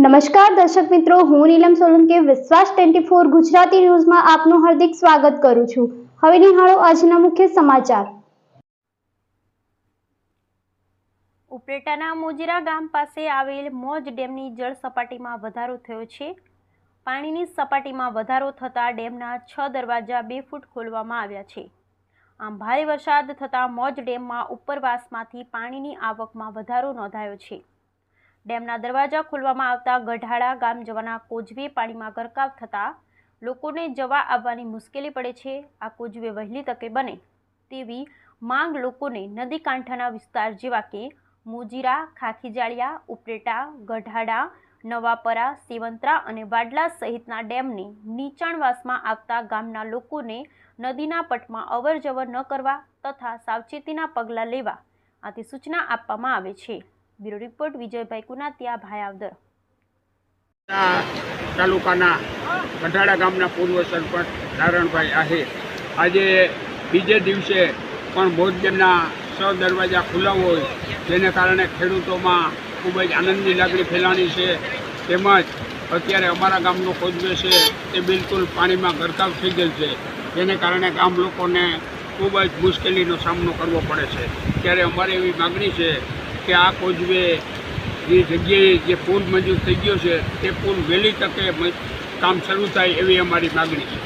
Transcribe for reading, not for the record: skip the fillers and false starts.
નમસ્કાર દર્શક મિત્રો, હું નીલમ સોલંકી વિશ્વાસ 24 ગુજરાતી ન્યૂઝમાં આપનું હાર્દિક સ્વાગત કરું છું। હવે નિહાળો આજના મુખ્ય સમાચાર। ઉપલેટાના મોજીરા ગામ પાસે આવેલ મોજ ડેમની જળ સપાટીમાં વધારો થયો છે। પાણીની સપાટીમાં વધારો થતાં ડેમના 6 દરવાજા 2 ફૂટ ખોલવામાં આવ્યા છે। આમ ભારે વરસાદ થતાં મોજ ડેમમાં ઉપરવાસમાંથી પાણીની આવકમાં વધારો નોંધાયો છે। ડેમના દરવાજા ખોલવામાં આવતા ગઢાડા ગામ જવાના કોઝવે પાણીમાં ગરકાવ થતાં લોકોને જવા આવવાની મુશ્કેલી પડે છે। આ કોઝવે વહેલી તકે બને તેવી માંગ લોકોને નદી કાંઠાના વિસ્તાર જેવા કે મોજીરા, ખાખીજાળિયા, ઉપલેટા, ગઢાડા, નવાપરા, સેવંત્રા અને વાડલા સહિતના ડેમની નીચાણવાસમાં આવતા ગામના લોકોને નદીના પટમાં અવરજવર ન કરવા તથા સાવચેતીના પગલાં લેવા આથી સૂચના આપવામાં આવે છે। Bureau report Vijaybhai Kunatiya, Bhayavadar. તાલુકાના ગઢાડા ગામના પૂર્વ સરપંચ નારાયણભાઈ આહિર આજે બીજે દિવસે પણ મોજ ડેમના 6 દરવાજા ખુલ્લા હોય જેને કારણે ખેડૂતોમાં ખૂબ જ આનંદની લાગણી ફેલાણી છે। તેમજ અત્યારે અમારા ગામનો કોઝવે છે તે બિલકુલ પાણીમાં ગરકાવ થઈ ગયેલ છે, જેને કારણે ગામ લોકોને ખૂબ જ મુશ્કેલીનો સામનો કરવો પડે છે। ત્યારે અમારે એવી માગણી છે કે આ કોઝવે જે જગ્યાએ જે પુલ મંજૂર થઈ ગયો છે તે પુલ વહેલી તકે કામ શરૂ થાય એવી અમારી માગણી છે।